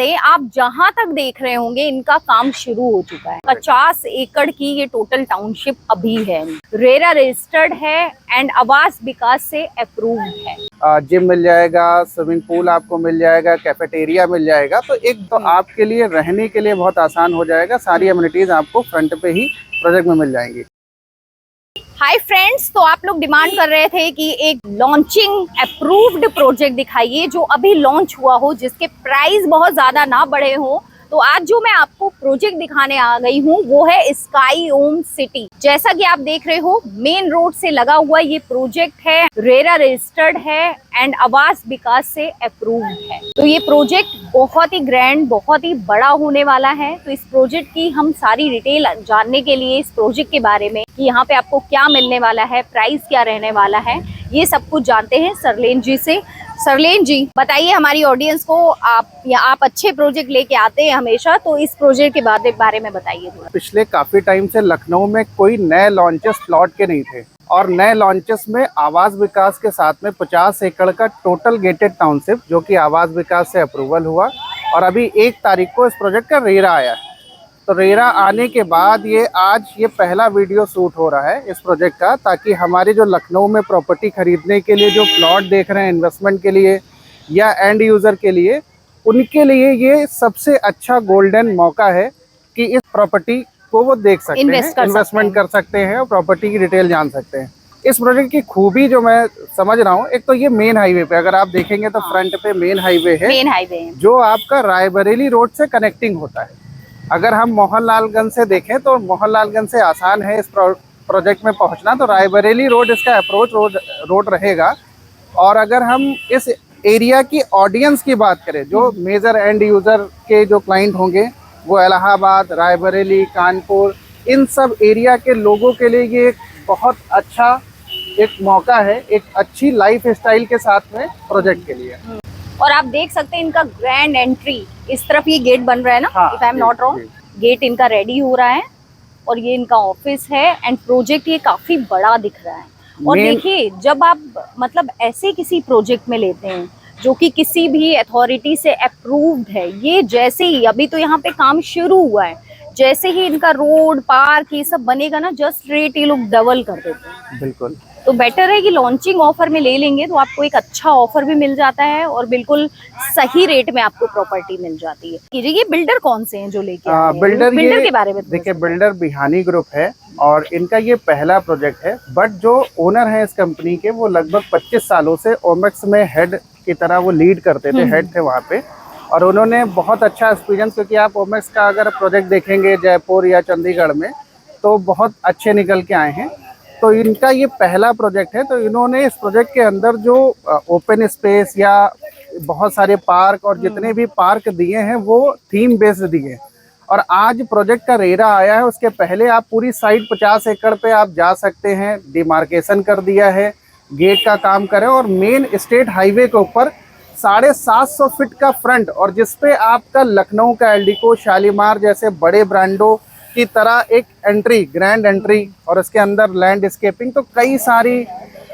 आप जहां तक देख रहे होंगे इनका काम शुरू हो चुका है। 50 एकड़ की ये टोटल टाउनशिप अभी है, रेरा रजिस्टर्ड है एंड आवास विकास से अप्रूव्ड है। जिम मिल जाएगा, स्विमिंग पूल आपको मिल जाएगा, कैफेटेरिया मिल जाएगा, तो एक तो आपके लिए रहने के लिए बहुत आसान हो जाएगा। सारी एमिनिटीज आपको फ्रंट पे ही प्रोजेक्ट में मिल जाएंगी। हाय फ्रेंड्स, तो आप लोग डिमांड कर रहे थे कि एक लॉन्चिंग अप्रूव्ड प्रोजेक्ट दिखाइए जो अभी लॉन्च हुआ हो, जिसके प्राइस बहुत ज्यादा ना बढ़े हो। तो आज जो मैं आपको प्रोजेक्ट दिखाने आ गई हूँ वो है स्काई ओम सिटी। जैसा कि आप देख रहे हो मेन रोड से लगा हुआ ये प्रोजेक्ट है, रेरा रजिस्टर्ड है एंड आवास विकास से अप्रूव्ड है। तो ये प्रोजेक्ट बहुत ही ग्रैंड, बहुत ही बड़ा होने वाला है। तो इस प्रोजेक्ट की हम सारी डिटेल जानने के लिए, इस प्रोजेक्ट के बारे में कि यहाँ पे आपको क्या मिलने वाला है, प्राइस क्या रहने वाला है, ये सब कुछ जानते हैं सरलेन जी से। सरलेन जी बताइए हमारी ऑडियंस को, आप अच्छे प्रोजेक्ट लेके आते हैं हमेशा, तो इस प्रोजेक्ट के बारे में बताइए थोड़ा। पिछले काफी टाइम से लखनऊ में कोई नए लॉन्चेस प्लॉट के नहीं थे, और नए लॉन्चेस में आवास विकास के साथ में 50 एकड़ का टोटल गेटेड टाउनशिप जो कि आवास विकास से अप्रूवल हुआ, और अभी 1 तारीख को इस प्रोजेक्ट का रेरा आया है। तो रेरा आने के बाद आज ये पहला वीडियो शूट हो रहा है इस प्रोजेक्ट का, ताकि हमारे जो लखनऊ में प्रॉपर्टी खरीदने के लिए जो प्लॉट देख रहे हैं इन्वेस्टमेंट के लिए या एंड यूज़र के लिए, उनके लिए ये सबसे अच्छा गोल्डन मौका है कि इस प्रॉपर्टी को वो देख सकते हैं, इन्वेस्टमेंट कर सकते हैं और प्रॉपर्टी की डिटेल जान सकते हैं। इस प्रोजेक्ट की खूबी जो मैं समझ रहा हूँ, एक तो ये मेन हाईवे पे, अगर आप देखेंगे तो फ्रंट पे मेन हाईवे है जो आपका रायबरेली रोड से कनेक्टिंग होता है। अगर हम मोहनलालगंज से देखें तो मोहनलालगंज से आसान है इस प्रोजेक्ट में पहुंचना, तो रायबरेली रोड इसका अप्रोच रोड रहेगा। और अगर हम इस एरिया की ऑडियंस की बात करें, जो मेजर एंड यूज़र के जो क्लाइंट होंगे वो इलाहाबाद, रायबरेली, कानपुर, इन सब एरिया के लोगों के लिए ये एक बहुत अच्छा एक मौका है, एक अच्छी लाइफ स्टाइल के साथ में प्रोजेक्ट के लिए। और आप देख सकते हैं इनका ग्रैंड एंट्री, इस तरफ ये गेट बन रहा है ना, if I am not wrong, gate इनका रेडी हो रहा है और ये इनका ऑफिस है एंड प्रोजेक्ट ये काफी बड़ा दिख रहा है। और देखिए जब आप मतलब ऐसे किसी प्रोजेक्ट में लेते हैं जो कि किसी भी अथॉरिटी से अप्रूव्ड है, ये जैसे ही अभी तो यहाँ पे काम शुरू हुआ है, जैसे ही इनका रोड पार्क ये सब बनेगा ना, जस्ट रेट ये लोग डबल कर देते हैं। बिल्कुल, तो बेटर है कि लॉन्चिंग ऑफर में ले लेंगे तो आपको एक अच्छा ऑफर भी मिल जाता है और बिल्कुल सही रेट में आपको प्रॉपर्टी मिल जाती है। ये बिल्डर कौन से हैं जो लेके आए हैं? बिल्डर के बारे में देखिए, बिल्डर बिहानी ग्रुप है और इनका ये पहला प्रोजेक्ट है। बट जो ओनर है इस कंपनी के, वो लगभग 25 सालों से ओमेक्स में हेड की तरह वो लीड करते थे, हेड थे वहाँ पे, और उन्होंने बहुत अच्छा एक्सपीरियंस, क्योंकि आप ओमेक्स का अगर प्रोजेक्ट देखेंगे जयपुर या चंडीगढ़ में तो बहुत अच्छे निकल के आए हैं। तो इनका ये पहला प्रोजेक्ट है। तो इन्होंने इस प्रोजेक्ट के अंदर जो ओपन स्पेस या बहुत सारे पार्क और जितने भी पार्क दिए हैं वो थीम बेस्ड दिए हैं। और आज प्रोजेक्ट का रेरा आया है, उसके पहले आप पूरी साइड 50 एकड़ पे आप जा सकते हैं, डिमार्केशन कर दिया है, गेट का काम करें, और मेन स्टेट हाईवे के ऊपर 750 फीट का फ्रंट, और जिसपे आपका लखनऊ का एल्डिको, शालीमार जैसे बड़े ब्रांडों की तरह एक एंट्री, ग्रैंड एंट्री, और उसके अंदर लैंडस्केपिंग, तो कई सारी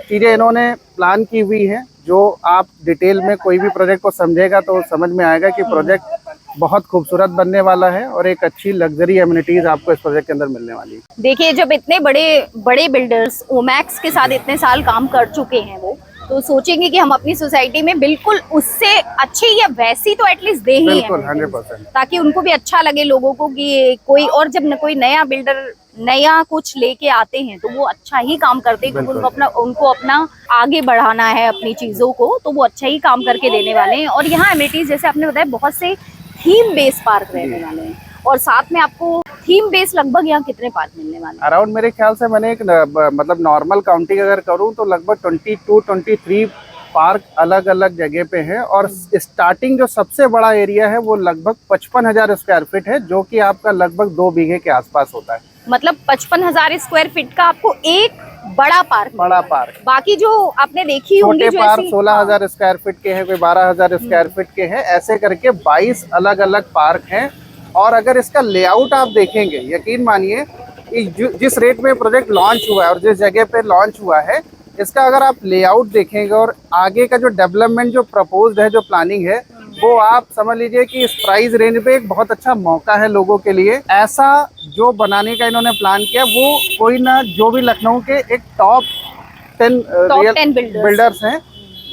चीज़ें इन्होंने प्लान की हुई हैं जो आप डिटेल में कोई भी प्रोजेक्ट को समझेगा तो समझ में आएगा कि प्रोजेक्ट बहुत खूबसूरत बनने वाला है और एक अच्छी लग्जरी एमिनिटीज आपको इस प्रोजेक्ट के अंदर मिलने वाली है। देखिए जब इतने बड़े बिल्डर्स ओमैक्स के साथ इतने साल काम कर चुके हैं वो, तो सोचेंगे कि हम अपनी सोसाइटी में बिल्कुल उससे अच्छी या वैसी तो एटलीस्ट दे ही, 100%, ताकि उनको भी अच्छा लगे लोगों को कि कोई, और जब कोई नया बिल्डर नया कुछ लेके आते हैं तो वो अच्छा ही काम करते हैं, क्योंकि उनको अपना आगे बढ़ाना है अपनी चीजों को, तो वो अच्छा ही काम करके देने वाले हैं। और यहाँ एमिनिटीज जैसे आपने बताया, बहुत से थीम बेस पार्क रहने वाले हैं, और साथ में आपको थीम बेस लगभग यहाँ कितने पार्क मिलने वाले हैं? अराउंड मेरे ख्याल से मैंने एक मतलब नॉर्मल काउंटिंग अगर करूँ तो लगभग 22-23 पार्क अलग अलग जगह पे है। और स्टार्टिंग जो सबसे बड़ा एरिया है वो लगभग 55,000 स्क्वायर फीट है, जो कि आपका लगभग 2 बीघे के आसपास होता है। मतलब 55,000 स्क्वायर फीट का आपको एक बड़ा पार्क। बाकी जो आपने देखी होंगी छोटे पार्क 16,000 स्क्वायर फीट के हैं, कोई 12,000 स्क्वायर फीट के हैं, ऐसे करके 22 अलग अलग पार्क हैं। और अगर इसका लेआउट आप देखेंगे, यकीन मानिए जिस रेट में प्रोजेक्ट लॉन्च हुआ है और जिस जगह पे लॉन्च हुआ है, इसका अगर आप लेआउट देखेंगे और आगे का जो डेवलपमेंट जो प्रपोज्ड है, जो प्लानिंग है, वो आप समझ लीजिए कि इस प्राइस रेंज पे एक बहुत अच्छा मौका है लोगों के लिए। ऐसा जो बनाने का इन्होंने प्लान किया वो कोई ना, जो भी लखनऊ के एक टॉप 10 रियल बिल्डर्स हैं,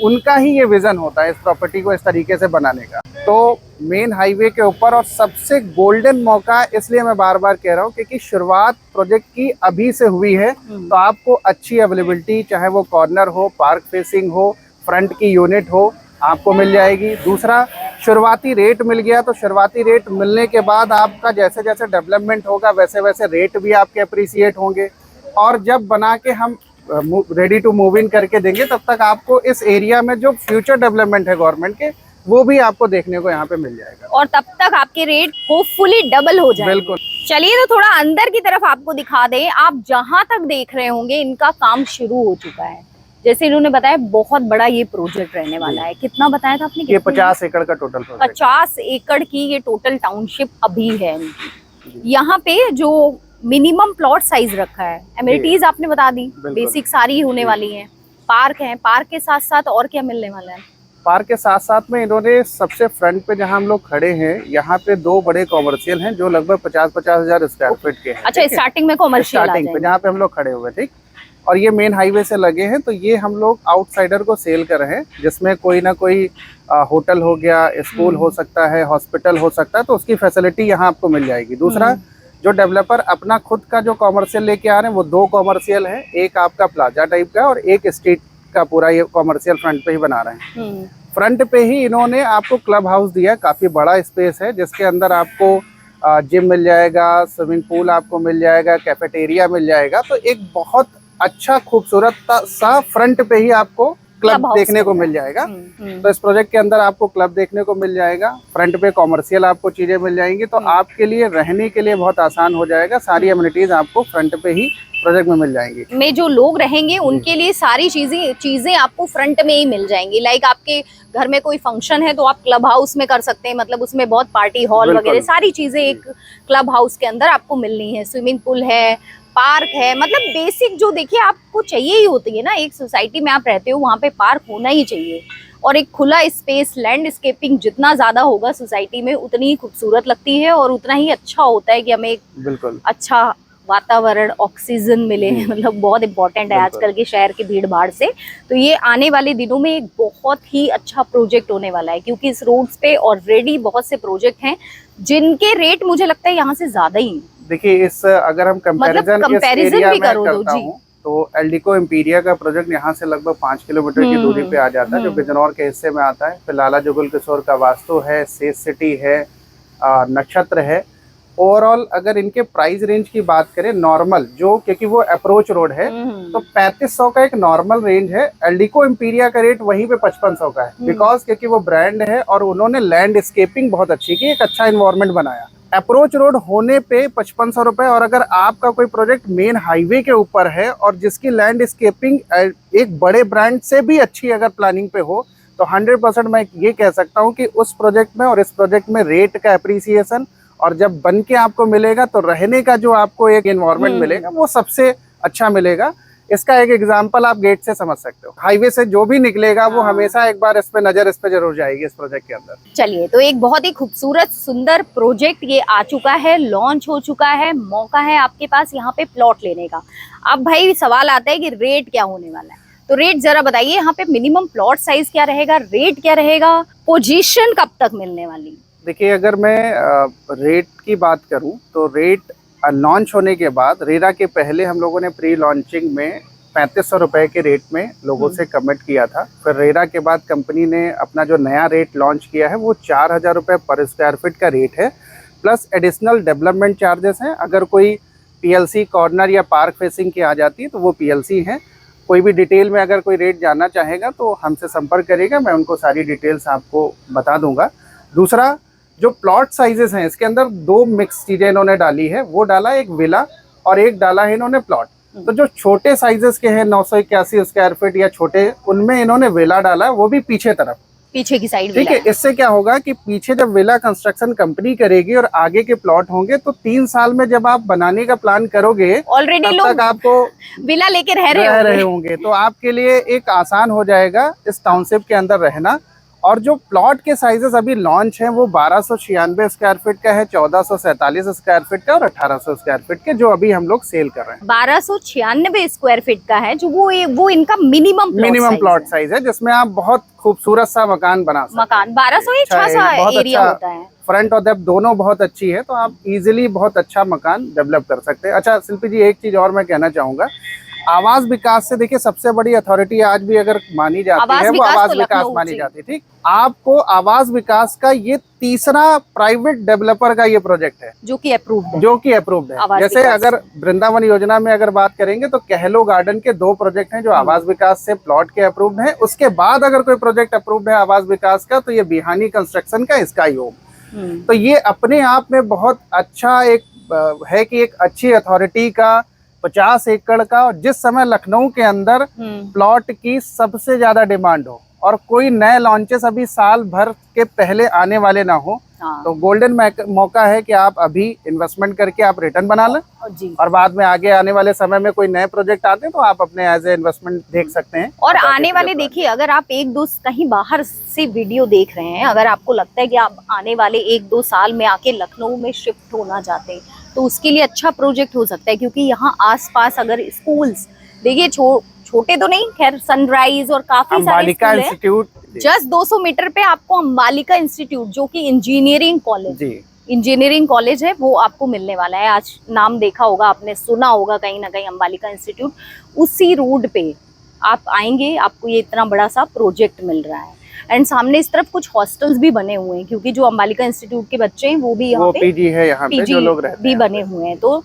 उनका ही ये विजन होता है इस प्रॉपर्टी को इस तरीके से बनाने का। तो मेन हाईवे के ऊपर और सबसे गोल्डन मौका, इसलिए मैं बार बार कह रहा हूँ क्योंकि शुरुआत प्रोजेक्ट की अभी से हुई है, तो आपको अच्छी अवेलेबिलिटी, चाहे वो कॉर्नर हो, पार्क फेसिंग हो, फ्रंट की यूनिट हो, आपको मिल जाएगी। दूसरा, शुरुआती रेट मिल गया, तो शुरुआती रेट मिलने के बाद आपका जैसे जैसे डेवलपमेंट होगा वैसे वैसे रेट भी आपके अप्रिसिएट होंगे। और जब बना के हम रेडी टू मूव इन करके देंगे, तब तक आपको इस एरिया में जो फ्यूचर डेवलपमेंट है गवर्नमेंट के, वो भी आपको देखने को यहाँ पे मिल जाएगा। और तब तक आपके रेट होपफुली डबल हो जाएंगे। बिल्कुल। चलिए तो थोड़ा अंदर की तरफ आपको दिखा दें। आप जहां तक देख रहे होंगे इनका काम शुरू हो चुका है। जैसे इन्होंने बताया बहुत बड़ा ये प्रोजेक्ट रहने वाला है। कितना बताया था आपने? ये 50 एकड़ का टोटल प्रोजेक्ट। 50 एकड़ की ये टोटल टाउनशिप अभी है इनकी। यहाँ पे जो मिनिमम प्लॉट साइज रखा है, एमिनिटीज आपने बता दी, बेसिक सारी होने वाली हैं। पार्क है, पार्क के साथ साथ और क्या मिलने वाला है? पार्क के साथ साथ में इन्होंने सबसे फ्रंट पे जहां हम लोग खड़े हैं, यहाँ पे 2 बड़े कॉमर्शियल हैं जो लगभग 50-50 हजार स्क्वायर फीट के हैं। अच्छा, स्टार्टिंग में कॉमर्शियल स्टार्टिंग पे जहाँ पे हम लोग खड़े हुए, ठीक। और ये मेन हाईवे से लगे हैं, तो ये हम लोग आउटसाइडर को सेल कर रहे हैं, जिसमें कोई ना कोई होटल हो गया, स्कूल हो सकता है, हॉस्पिटल हो सकता है, तो उसकी फैसिलिटी यहाँ आपको मिल जाएगी। दूसरा, जो डेवलपर अपना खुद का जो कॉमर्शियल लेके आ रहे हैं, वो 2 कॉमर्शियल है, एक आपका प्लाजा टाइप का और एक स्ट्रीट का पूरा ये कॉमर्शियल फ्रंट पे ही बना रहे हैं। फ्रंट पे ही इन्होंने आपको क्लब हाउस दिया, काफी बड़ा स्पेस है, जिसके अंदर आपको जिम मिल जाएगा, स्विमिंग पूल आपको मिल जाएगा, कैफेटेरिया मिल जाएगा। तो एक बहुत अच्छा खूबसूरत सा फ्रंट पे ही आपको क्लब देखने को मिल जाएगा। तो इस प्रोजेक्ट के अंदर आपको क्लब देखने को मिल जाएगा, फ्रंट पे कॉमर्शियल आपको चीजें मिल जाएंगी, तो आपके लिए रहने के लिए बहुत आसान हो जाएगा। सारी एमिनिटीज आपको फ्रंट पे ही प्रोजेक्ट में मिल जाएंगी। में जो लोग रहेंगे उनके लिए सारी चीजें आपको फ्रंट में ही मिल जाएंगी। लाइक आपके घर में कोई फंक्शन है तो आप क्लब हाउस में कर सकते हैं, मतलब उसमें बहुत पार्टी हॉल वगैरह सारी चीजें एक क्लब हाउस के अंदर आपको मिलनी है। स्विमिंग पूल है, पार्क है, मतलब बेसिक जो देखिए आपको चाहिए ही होती है ना, एक सोसाइटी में आप रहते हो वहाँ पे पार्क होना ही चाहिए। और एक खुला स्पेस, लैंडस्केपिंग जितना ज्यादा होगा सोसाइटी में उतनी ही खूबसूरत लगती है और उतना ही अच्छा होता है कि हमें एक बिल्कुल अच्छा वातावरण, ऑक्सीजन मिले। मतलब बहुत इंपॉर्टेंट है आजकल के शहर की भीड़ भाड़ से। तो ये आने वाले दिनों में एक बहुत ही अच्छा प्रोजेक्ट होने वाला है, क्योंकि इस रोड्स पे ऑलरेडी बहुत से प्रोजेक्ट हैं जिनके रेट मुझे लगता है यहाँ से ज्यादा ही है। देखिए, इस अगर हम कंपैरिजन भी करो तो एल्डिको एम्पीरिया का प्रोजेक्ट यहाँ से लगभग 5 किलोमीटर की दूरी पे आ जाता है, जो बिजनौर के हिस्से में आता है। फिर लाला जुगल किशोर का वास्तु है, सेज सिटी है, नक्षत्र है। ओवरऑल अगर इनके प्राइस रेंज की बात करें, नॉर्मल जो, क्योंकि वो अप्रोच रोड है, तो 3500 का एक नॉर्मल रेंज है। एल्डिको एम्पीरिया का रेट वहीं पे 5500 का है, बिकॉज क्योंकि वो ब्रांड है और उन्होंने लैंडस्केपिंग बहुत अच्छी की, एक अच्छा इन्वायरमेंट बनाया। अप्रोच रोड होने पे 5500 रुपए, और अगर आपका कोई प्रोजेक्ट मेन हाईवे के ऊपर है और जिसकी लैंडस्केपिंग एक बड़े ब्रांड से भी अच्छी अगर प्लानिंग पे हो, तो 100% मैं ये कह सकता हूँ कि उस प्रोजेक्ट में और इस प्रोजेक्ट में रेट का अप्रिसिएशन, और जब बन के आपको मिलेगा तो रहने का जो आपको एक एनवायरनमेंट मिलेगा वो सबसे अच्छा मिलेगा। इसका एक एग्जांपल आप गेट से समझ सकते हो। हाईवे से जो भी निकलेगा वो हमेशा एक बार इस पे नजर इस पे जरूर जाएगी इस प्रोजेक्ट के अंदर। चलिए, तो एक बहुत ही खूबसूरत सुंदर प्रोजेक्ट ये आ चुका है, लॉन्च हो चुका है, मौका है आपके पास यहाँ पे प्लॉट लेने का। अब भाई सवाल आता है कि रेट क्या होने वाला है, तो रेट जरा बताइए। यहाँ पे मिनिमम प्लॉट साइज क्या रहेगा, रेट क्या रहेगा, पोजीशन कब तक मिलने वाली? देखिए, अगर मैं रेट की बात करूं तो रेट लॉन्च होने के बाद, रेरा के पहले हम लोगों ने प्री लॉन्चिंग में 3500 रुपए के रेट में लोगों से कमिट किया था। फिर रेरा के बाद कंपनी ने अपना जो नया रेट लॉन्च किया है वो 4000 रुपये पर स्क्वायर फीट का रेट है, प्लस एडिशनल डेवलपमेंट चार्जेस हैं। अगर कोई पीएलसी कॉर्नर या पार्क फेसिंग की आ जाती है तो वो पीएलसी हैं। कोई भी डिटेल में अगर कोई रेट जानना चाहेगा तो हमसे संपर्क करेगा, मैं उनको सारी डिटेल्स आपको बता दूंगा। दूसरा, जो प्लॉट साइजेस हैं इसके अंदर 2 मिक्स चीजें इन्होंने डाली है। वो डाला एक विला और एक डाला है इन्होंने प्लॉट। तो जो छोटे साइजेस के हैं 981 स्क्वायर फीट या छोटे, उनमें इन्होंने विला डाला है, वो भी पीछे तरफ, पीछे की साइड। ठीक है। इससे क्या होगा कि पीछे जब विला कंस्ट्रक्शन कंपनी करेगी और आगे के प्लॉट होंगे, तो 3 साल में जब आप बनाने का प्लान करोगे, ऑलरेडी लोग आपको विला लेके रह रहे होंगे, तो आपके लिए एक आसान हो जाएगा इस टाउनशिप के अंदर रहना। और जो प्लॉट के साइजेस अभी लॉन्च हैं वो 1296 स्क्वायर फीट का है, 1447 स्क्वायर फीट का और 1800 स्क्वायर फीट के, जो अभी हम लोग सेल कर रहे हैं। 1296 स्क्वायर फीट का है जो वो इनका मिनिमम प्लॉट साइज है, जिसमें आप बहुत खूबसूरत सा मकान बना सकते हैं। मकान 1200 ही अच्छा सा एरिया होता है। फ्रंट और डेप्थ दोनों बहुत अच्छी है, तो आप इजीली बहुत अच्छा मकान डेवलप कर सकते हैं। अच्छा शिल्पी जी, एक चीज और मैं कहना चाहूंगा, आवास विकास से देखिए सबसे बड़ी अथॉरिटी आज भी अगर मानी जाती है वो आवास विकास मानी जाती है। ठीक, आपको आवास विकास का ये तीसरा प्राइवेट डेवलपर का ये प्रोजेक्ट है जो कि अप्रूव्ड है। जैसे अगर वृंदावन योजना में अगर बात करेंगे तो कहलो गार्डन के 2 प्रोजेक्ट हैं जो आवास विकास से प्लॉट के अप्रूव्ड है। उसके बाद अगर कोई प्रोजेक्ट अप्रूव्ड है आवास विकास का तो ये बिहानी कंस्ट्रक्शन का स्काई होम। तो ये अपने आप में बहुत अच्छा एक है कि एक अच्छी अथॉरिटी का 50 एकड़ का, और जिस समय लखनऊ के अंदर प्लॉट की सबसे ज्यादा डिमांड हो और कोई नए लॉन्चेस अभी साल भर के पहले आने वाले ना हो, तो गोल्डन मौका है कि आप अभी इन्वेस्टमेंट करके आप रिटर्न बना लें जी, और बाद में आगे आने वाले समय में कोई नए प्रोजेक्ट आते हैं तो आप अपने एज ए इन्वेस्टमेंट देख सकते हैं। और आने वाले देखिए, अगर आप 1-2 कहीं बाहर से वीडियो देख रहे हैं, अगर आपको लगता है कि आप आने वाले 1-2 साल में आके लखनऊ में शिफ्ट होना चाहते हैं तो उसके लिए अच्छा प्रोजेक्ट हो सकता है, क्योंकि यहाँ आसपास अगर स्कूल्स देखिए छोटे तो नहीं, खैर सनराइज और काफी सारे स्कूल हैं। जस्ट 200 मीटर पे आपको अंबालिका इंस्टीट्यूट जो कि इंजीनियरिंग कॉलेज है वो आपको मिलने वाला है। आज नाम देखा होगा आपने, सुना होगा कहीं ना कहीं अंबालिका इंस्टीट्यूट, उसी रोड पे आप आएंगे आपको ये इतना बड़ा सा प्रोजेक्ट मिल रहा है। एंड सामने इस तरफ कुछ हॉस्टल्स भी बने हुए हैं, क्योंकि जो अंबालिका इंस्टीट्यूट के बच्चे हैं वो भी यहाँ पे पीजी है, यहाँ पे जो लोग रहते भी बने हुए हैं। तो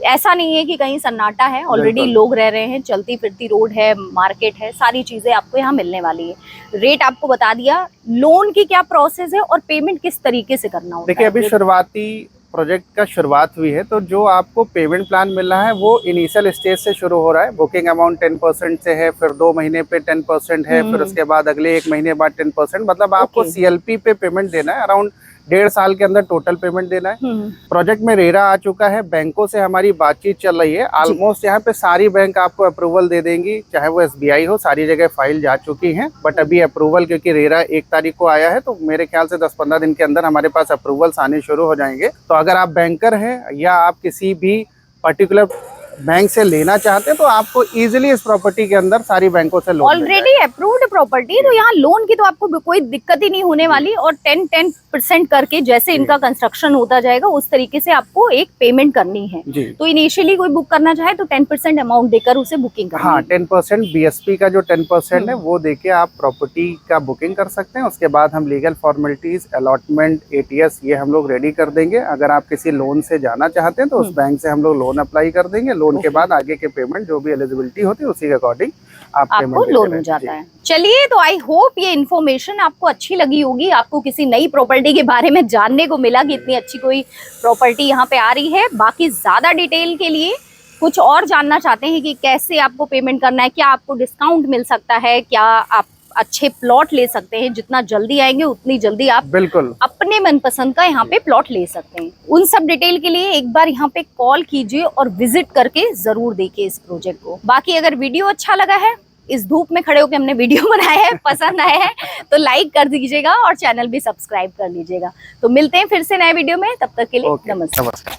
ऐसा नहीं है कि कहीं सन्नाटा है, ऑलरेडी लोग रह रहे हैं, चलती फिरती रोड है, मार्केट है, सारी चीजें आपको यहाँ मिलने वाली है। रेट आपको बता दिया, लोन की क्या प्रोसेस है और पेमेंट किस तरीके से करना होता है। देखिए अभी शुरुआती प्रोजेक्ट का शुरुआत हुई है, तो जो आपको पेमेंट प्लान मिल रहा है वो इनिशियल स्टेज से शुरू हो रहा है। बुकिंग अमाउंट 10% से है, फिर 2 महीने पे 10% है, फिर उसके बाद अगले 1 महीने बाद 10%, मतलब आपको CLP पे पेमेंट देना है। अराउंड 1.5 साल के अंदर टोटल पेमेंट देना है। प्रोजेक्ट में रेरा आ चुका है, बैंकों से हमारी बातचीत चल रही है। ऑलमोस्ट यहाँ पे सारी बैंक आपको अप्रूवल दे देंगी, चाहे वो SBI हो, सारी जगह फाइल जा चुकी हैं। बट अभी अप्रूवल, क्योंकि रेरा 1 तारीख को आया है, तो मेरे ख्याल से 10-15 दिन के अंदर हमारे पास अप्रूवल्स आने शुरू हो जाएंगे। तो अगर आप बैंकर हैं या आप किसी भी पर्टिकुलर बैंक से लेना चाहते हैं तो आपको इजीली इस प्रॉपर्टी के अंदर सारी बैंकों से लोन ऑलरेडी अप्रूव्ड प्रॉपर्टी, तो यहाँ लोन की तो आपको कोई दिक्कत ही नहीं होने वाली। और 10% करके जैसे इनका कंस्ट्रक्शन होता जाएगा उस तरीके से आपको एक पेमेंट करनी है। तो इनिशियली कोई बुक करना चाहे तो 10% अमाउंट देकर उसे बुकिंग करनी है। हाँ, 10% BSP का जो 10% है वो देके आप प्रॉपर्टी का बुकिंग कर सकते हैं। उसके बाद हम लीगल फॉर्मेलिटीज, अलॉटमेंट, ATS ये हम लोग रेडी कर देंगे। अगर आप किसी लोन से जाना चाहते हैं तो उस बैंक से हम लोग लोन अप्लाई कर देंगे। लोन के बाद आगे के पेमेंट जो भी एलिजिबिलिटी होती है उसी के अकॉर्डिंग आपको लोन हो जाता है। चलिए, तो आई होप ये इन्फॉर्मेशन आपको अच्छी लगी होगी। आपको किसी नई प्रॉपर्टी के बारे में जानने को मिला कि इतनी अच्छी कोई प्रॉपर्टी यहाँ पे आ रही है। बाकी ज्यादा डिटेल के लिए कुछ और जानना चाहते हैं कि कैसे आपको पेमेंट करना है, क्या आपको डिस्काउंट मिल सकता है, क्या आप अच्छे प्लॉट ले सकते हैं, जितना जल्दी आएंगे उतनी जल्दी आप बिल्कुल अपने मनपसंद का यहाँ पे प्लॉट ले सकते हैं। उन सब डिटेल के लिए एक बार यहाँ पे कॉल कीजिए और विजिट करके जरूर देखिए इस प्रोजेक्ट को। बाकी अगर वीडियो अच्छा लगा है, इस धूप में खड़े होकर हमने वीडियो बनाया है, पसंद आया है तो लाइक कर दीजिएगा और चैनल भी सब्सक्राइब कर लीजिएगा। तो मिलते हैं फिर से नए वीडियो में, तब तक के लिए नमस्कार।